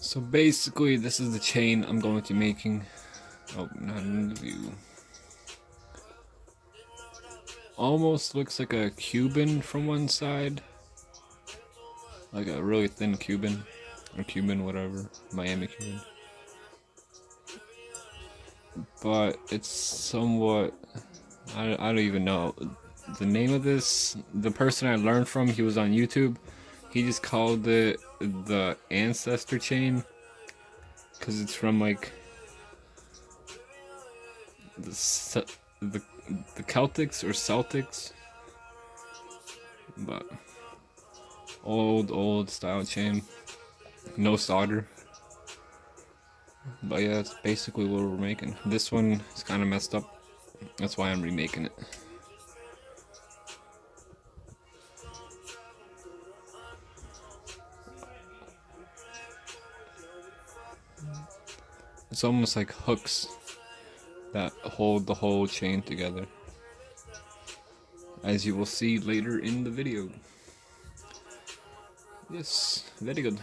So basically, this is the chain I'm going to be making. Oh, not in the view. Almost looks like a Cuban from one side. Like a really thin Cuban. Or Cuban, whatever. Miami Cuban. But it's somewhat... I don't even know. The name of this, the person I learned from, he was on YouTube. He just called it the ancestor chain. Because it's from like... The, the Celtics or Celtics. But... Old style chain. No solder. But yeah, that's basically what we're making. This one is kind of messed up. That's why I'm remaking it. It's almost like hooks that hold the whole chain together, as you will see later in the video. Yes, very good.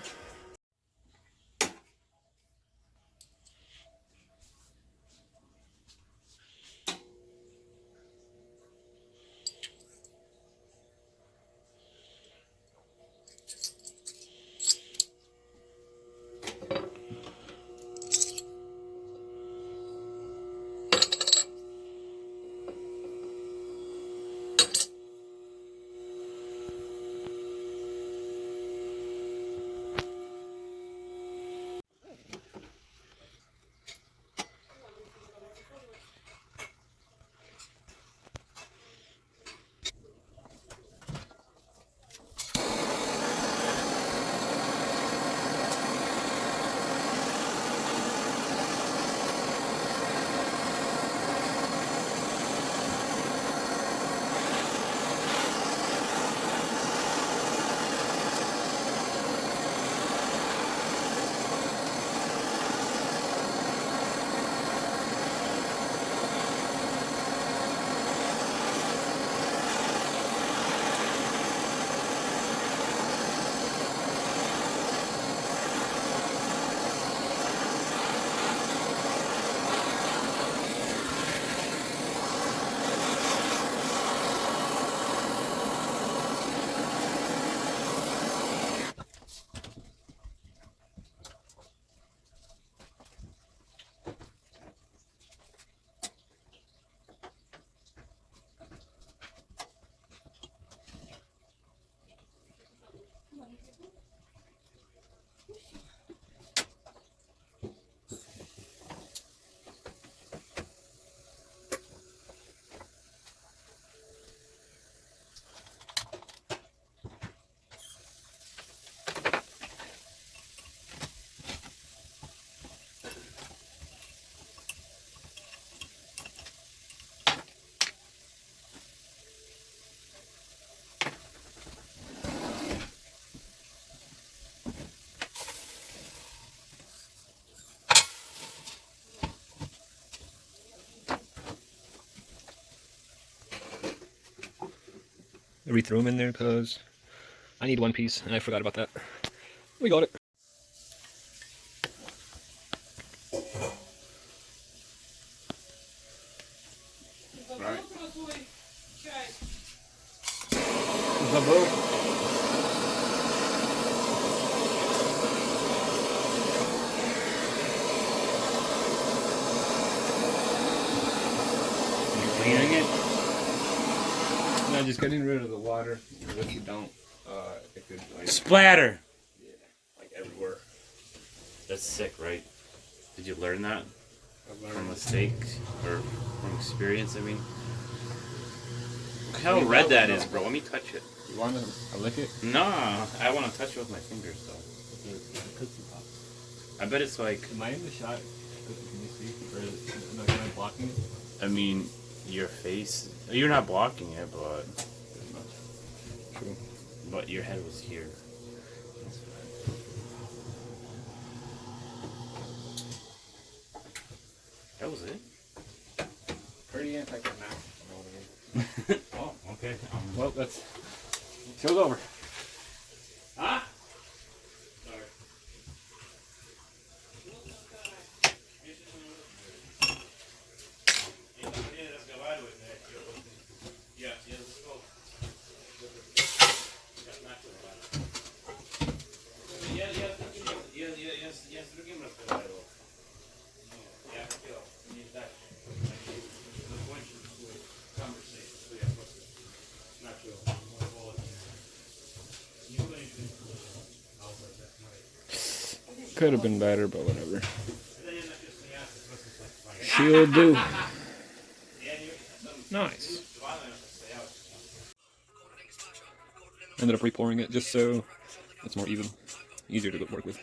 We threw them in there because I need one piece and I forgot about that. We got it. Right. Cleaning it? No, just getting rid of the water. If you don't, it could like Splatter! yeah, like everywhere. That's sick, right? Did you learn that? From mistakes? Or from experience, I mean? Look how red that is, bro. Let me touch it. You want to lick it? Nah, I want to touch it with my fingers, though. I bet it's like... Am I in the shot? Can you see? Or am I blocking it? I mean, your face... You're not blocking it, but... True. But your head was here. That's fine. That was it? Pretty anticlimactic. Oh, okay. Well, that's... Show's over. Huh? Could have been better, but whatever. She'll do. Nice. Ended up re-pouring it just so it's more even, easier to work with.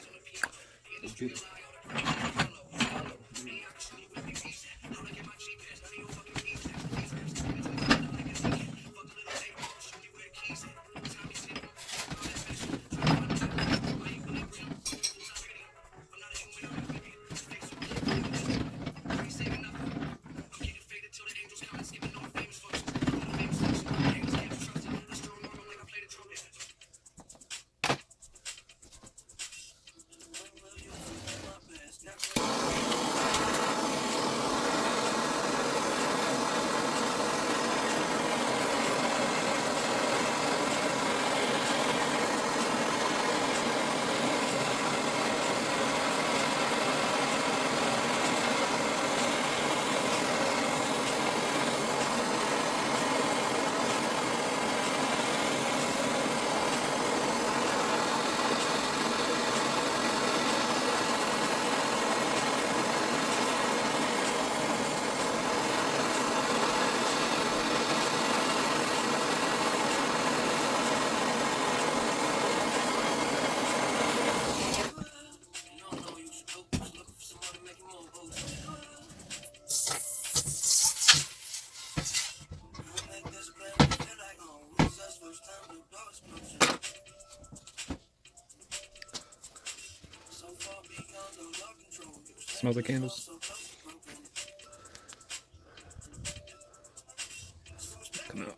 Smell the candles. Come out.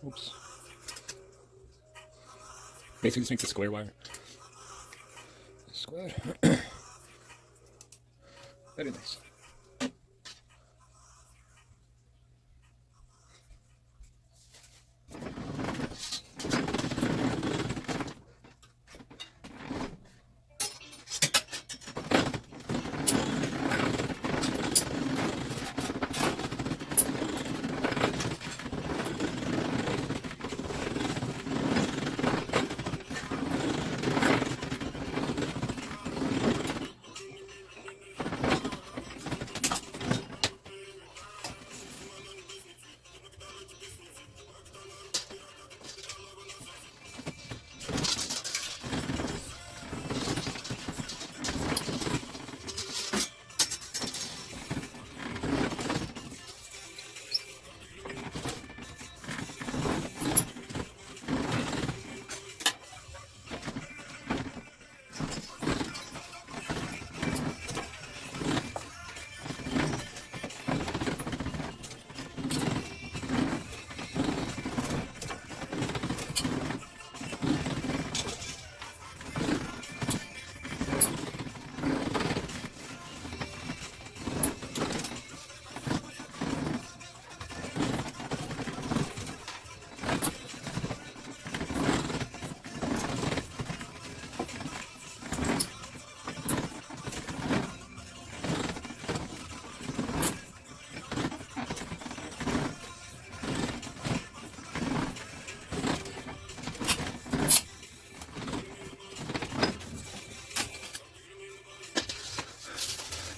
Oops. Basically just makes a square wire. Square. Very nice.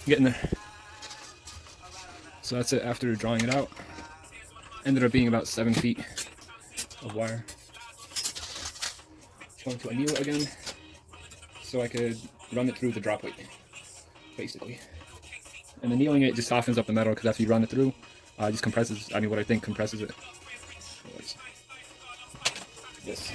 getting there. So that's it after drawing it out. Ended up being about 7 feet of wire. Going to anneal it again so I could run it through the drop weight, basically. And annealing it just softens up the metal because after you run it through, it just compresses. I mean, what I think compresses it. This.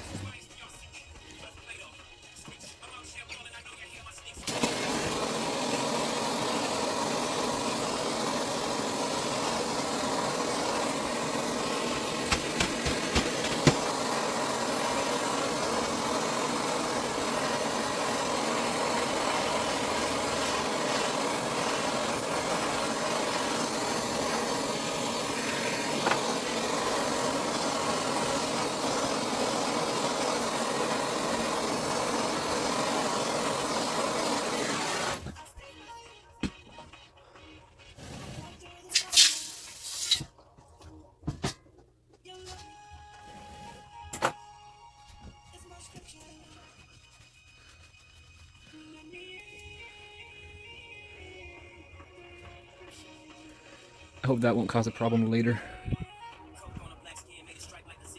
I hope that won't cause a problem later.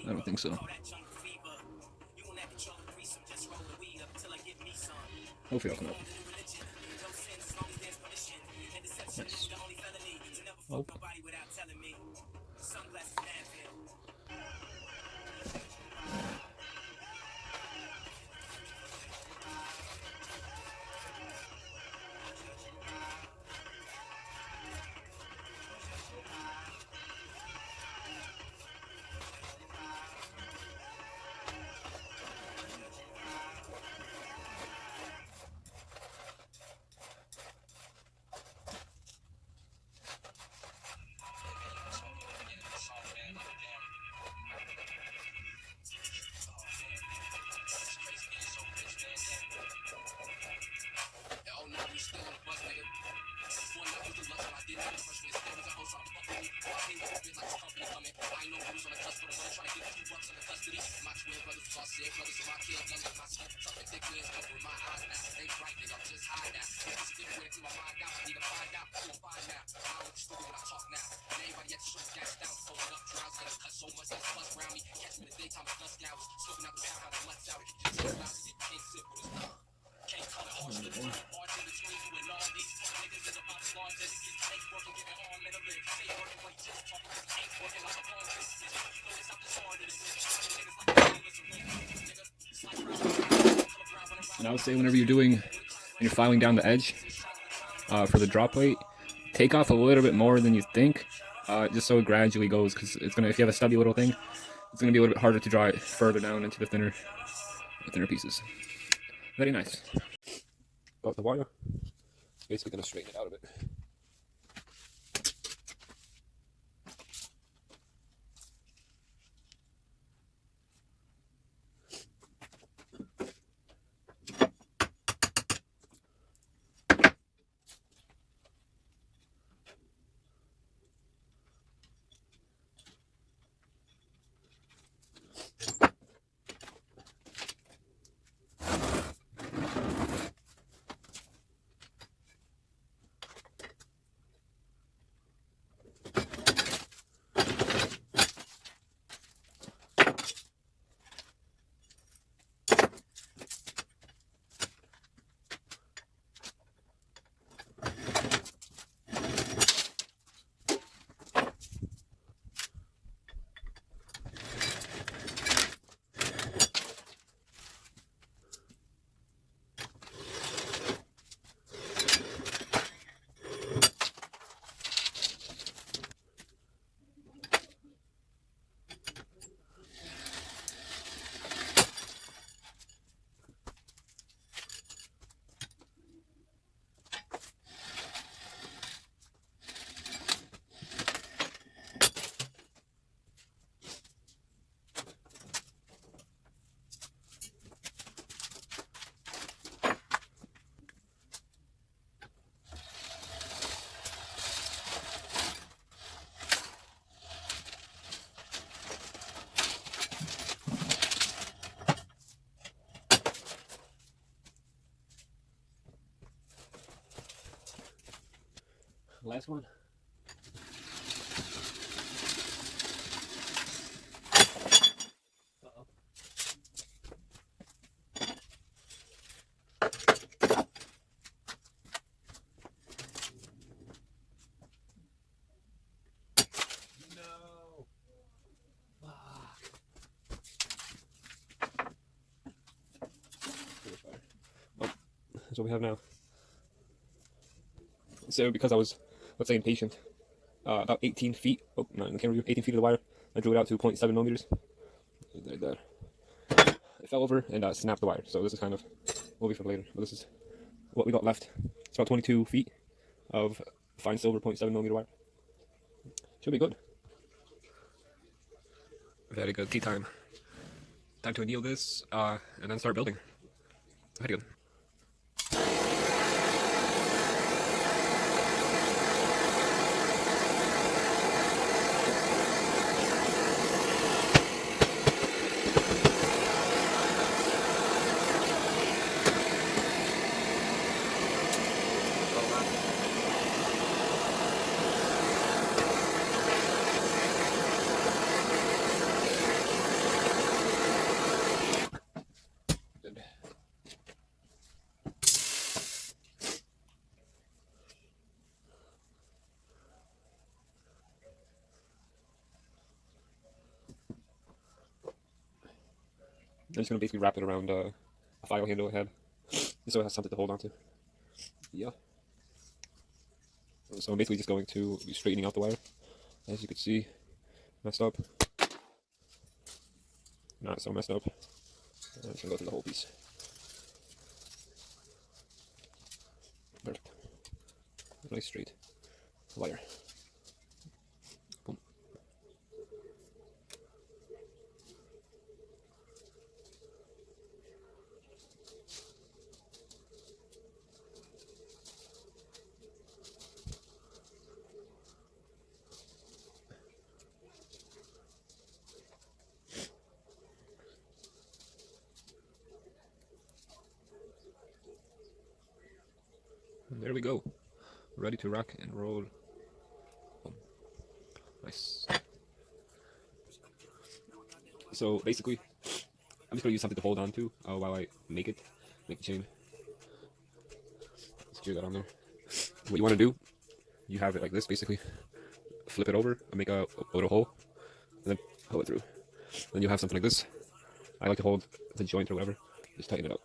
I don't think so. Hopefully I'll come out. Nice. Oh. And I would say whenever when you're filing down the edge for the drop weight, take off a little bit more than you think, just so it gradually goes, because it's gonna, if you have a stubby little thing, it's gonna be a little bit harder to draw it further down into the thinner pieces. Very nice. Got the wire. It's basically gonna straighten it out a bit. Last one. Uh-oh. No. Well, that's what we have now. So because I was, let's say, impatient, about 18 feet, oh, not in the camera view, 18 feet of the wire, I drew it out to 0.7 millimeters. There. It fell over and snapped the wire. So this is kind of, will be for later, but this is what we got left. It's about 22 feet of fine silver 0.7 millimeter wire. Should be good. Very good. Tea time. Time to anneal this, and then start building. Very good. I'm just going to basically wrap it around a file handle I had, just so it has something to hold on to. Yeah. So I'm basically just going to be straightening out the wire. As you can see, messed up. Not so messed up. I'm just going to go through the whole piece. Perfect. Nice straight wire. Boom. And there we go. Ready to rock and roll. Boom. Nice. So basically, I'm just going to use something to hold on to while I make the chain. Secure that on there. What you want to do, you have it like this basically. Flip it over and make a little hole, and then pull it through. Then you have something like this. I like to hold the joint or whatever. Just tighten it up.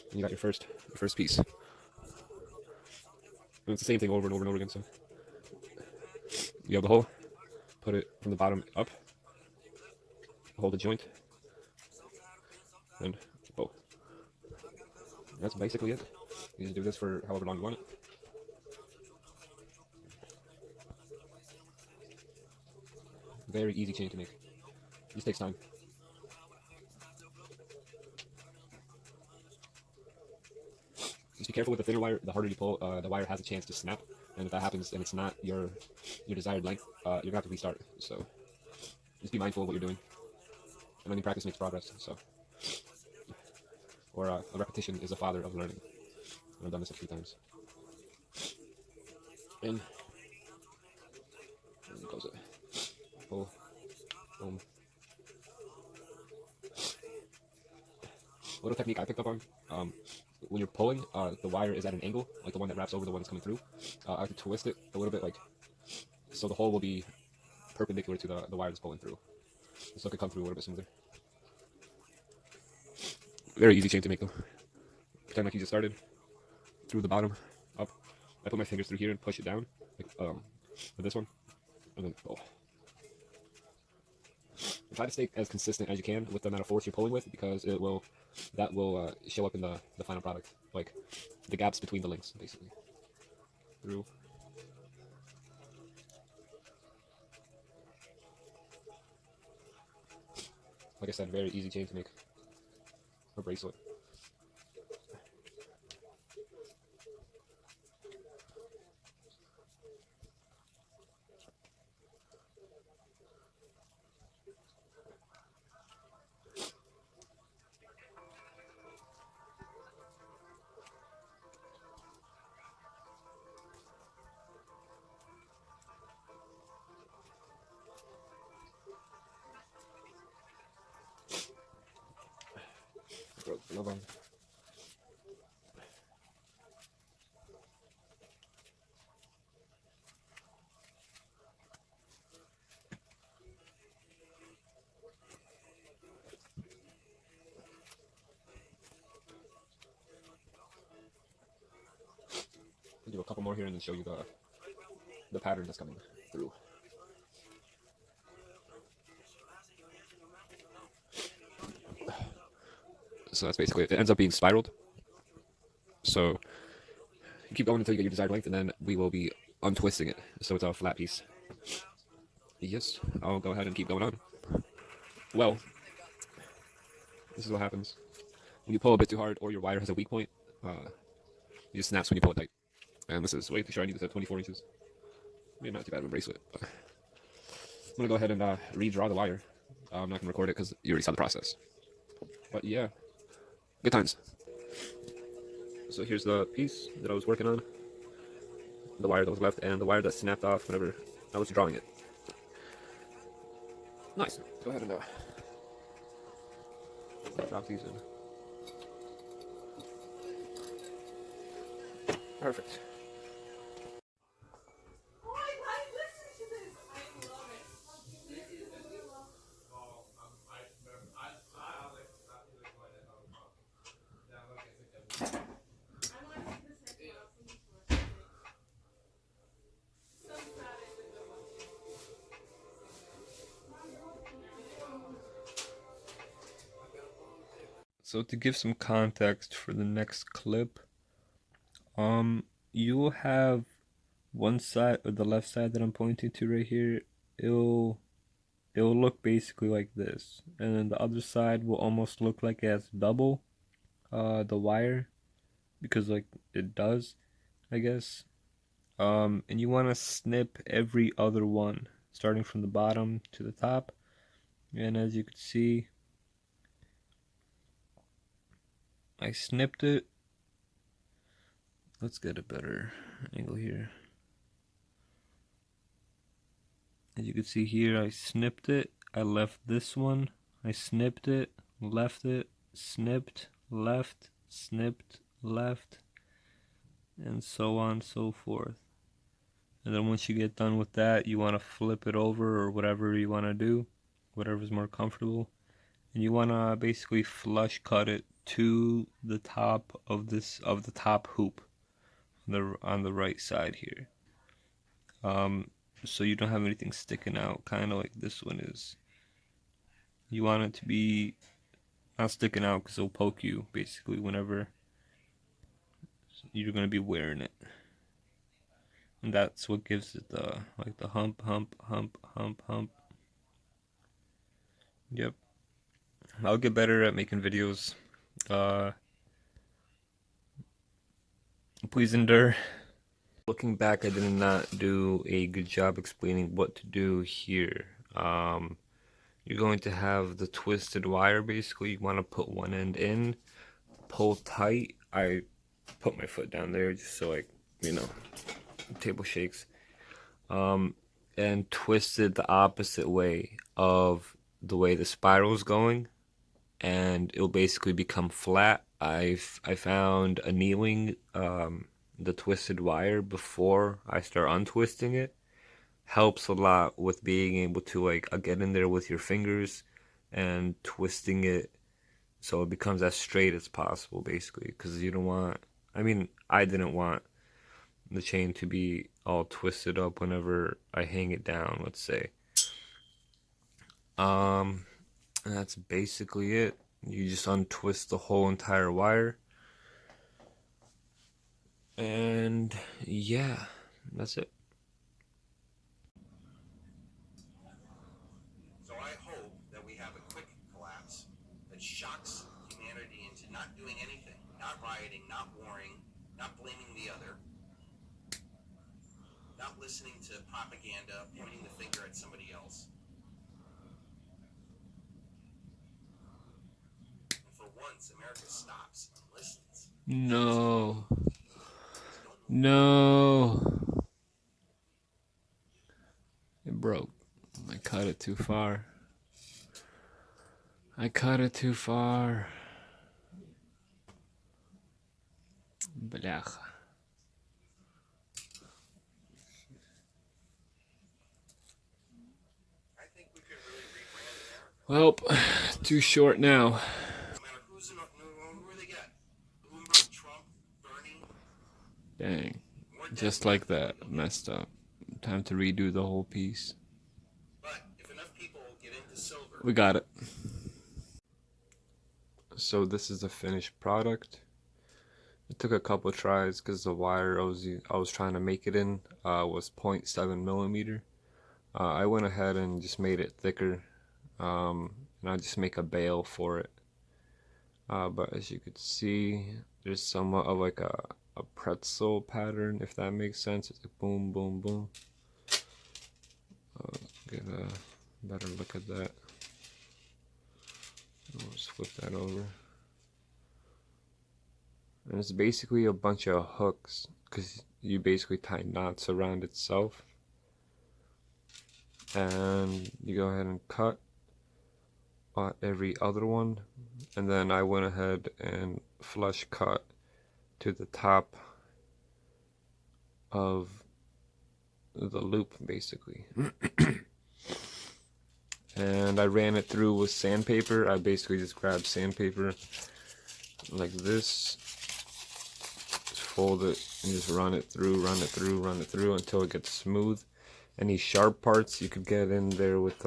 And you got your first piece. And it's the same thing over and over and over again. So you have the hole. Put it from the bottom up. Hold the joint. And bow. That's basically it. You just do this for however long you want it. Very easy chain to make. Just takes time. Just be careful with the thinner wire. The harder you pull, the wire has a chance to snap. And if that happens and it's not your desired length, you're gonna have to restart. So just be mindful of what you're doing. And any practice makes progress. So, or a repetition is the father of learning. And I've done this a few times. In. And close it. Pull. Boom. Little technique I picked up on. When you're pulling, the wire is at an angle, like the one that wraps over the one that's coming through. I like to twist it a little bit, like so the hole will be perpendicular to the wire that's pulling through, so it can come through a little bit smoother. Very easy chain to make though. Pretend like you just started through the bottom up. I put my fingers through here and push it down, like with this one, and then pull. Try to stay as consistent as you can with the amount of force you're pulling with, because that will show up in the final product, like the gaps between the links, basically. Through. Like I said, very easy chain to make a bracelet. Hold on. I'll do a couple more here and then show you the pattern that's coming through. So that's basically it. It ends up being spiraled. So you keep going until you get your desired length, and then we will be untwisting it. So it's a flat piece. Yes, I'll go ahead and keep going on. Well, this is what happens. When you pull a bit too hard or your wire has a weak point, it just snaps when you pull it tight. And this is way too short. I need this at 24 inches. Maybe not too bad of a bracelet, but I'm going to go ahead and redraw the wire. I'm not going to record it because you already saw the process. But yeah, good times. So here's the piece that I was working on, the wire that was left, and the wire that snapped off whenever I was drawing it. Nice. Go ahead and drop these in. Perfect. So to give some context for the next clip, you will have one side, or the left side that I'm pointing to right here, it'll look basically like this, and then the other side will almost look like it has double the wire, because like it does, I guess. And you want to snip every other one, starting from the bottom to the top. And as you can see, I snipped it. Let's get a better angle here. As you can see here, I snipped it. I left this one. I snipped it, left it, snipped, left, snipped, left, and so on and so forth. And then once you get done with that, you want to flip it over or whatever you want to do, whatever's more comfortable. And you want to basically flush cut it to the top of the top hoop on the right side here. So you don't have anything sticking out, kind of like this one is. You want it to be not sticking out because it'll poke you basically whenever you're going to be wearing it. And that's what gives it the hump, hump, hump, hump, hump. Yep. I'll get better at making videos. Please endure. Looking back, I did not do a good job explaining what to do here. You're going to have the twisted wire, basically. You want to put one end in, pull tight. I put my foot down there just so table shakes. And twist it the opposite way of the way the spiral is going, and it'll basically become flat. I found annealing the twisted wire before I start untwisting it helps a lot with being able to get in there with your fingers and twisting it so it becomes as straight as possible, basically, because you don't want, I didn't want the chain to be all twisted up whenever I hang it down, let's say. And that's basically it. You just untwist the whole entire wire, and yeah, that's it. So I hope that we have a quick collapse that shocks humanity into not doing anything, not rioting, not warring, not blaming the other, not listening to propaganda, pointing the finger at somebody else. And for once, America stops and listens. No. No. It broke. I cut it too far. I cut it too far. Bляха. I think we could really rebrand America. Well, too short now. No matter who's in, who they got. Bloomberg, Trump, Bernie. Dang. More Just debt like than that. Messed up. Time to redo the whole piece. But if enough people get into silver, We got it. So this is the finished product. It took a couple tries because the wire I was trying to make it in was 0.7 millimeter. I went ahead and just made it thicker, and I just make a bail for it. But as you could see, there's somewhat of like a pretzel pattern, if that makes sense. It's like boom, boom, boom. Get a better look at that. Let's flip that over. And it's basically a bunch of hooks because you basically tie knots around itself. And you go ahead and cut every other one. And then I went ahead and flush cut to the top of the loop basically. And I ran it through with sandpaper. I basically just grabbed sandpaper like this, just fold it and just run it through until it gets smooth. Any sharp parts you could get in there with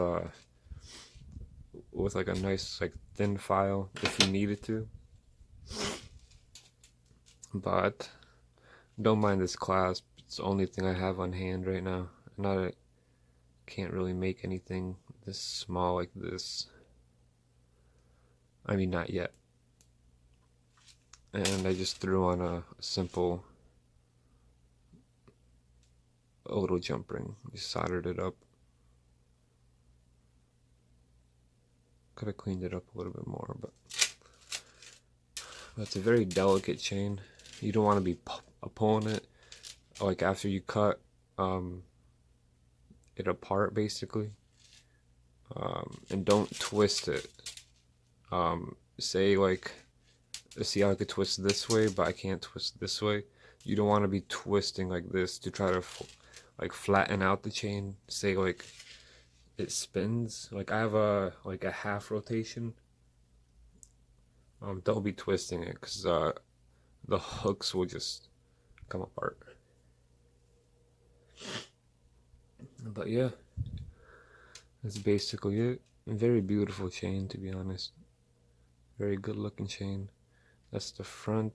like a nice like thin file if you needed to. But don't mind this clasp. It's the only thing I have on hand right now, and I can't really make anything this small like this. I mean, not yet. And I just threw on a simple little jump ring. Just soldered it up. Could have cleaned it up a little bit more, but it's a very delicate chain. You don't want to be pulling it like after you cut it apart basically. And don't twist it. Say like, see how I could twist this way, but I can't twist this way. You don't want to be twisting like this to try to like flatten out the chain. Say like it spins. Like I have a half rotation. Don't be twisting it because the hooks will just come apart. But yeah, that's basically it. A very beautiful chain, to be honest. Very good looking chain. That's the front.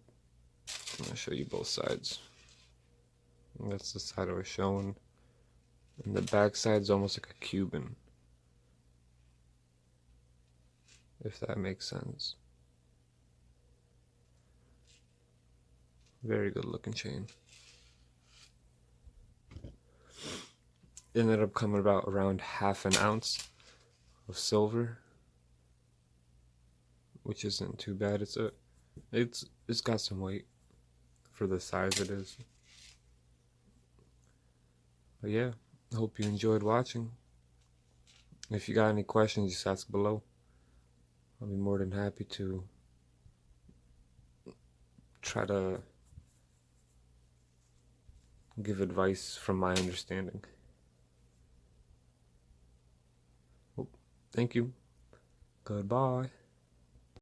I'm gonna show you both sides. And that's the side I was showing. And the back side's almost like a Cuban, if that makes sense. Very good looking chain. It ended up coming about around half an ounce of silver, which isn't too bad. It's got some weight for the size it is. But yeah, I hope you enjoyed watching. If you got any questions, just ask below. I'll be more than happy to try to give advice from my understanding. Thank you. Goodbye.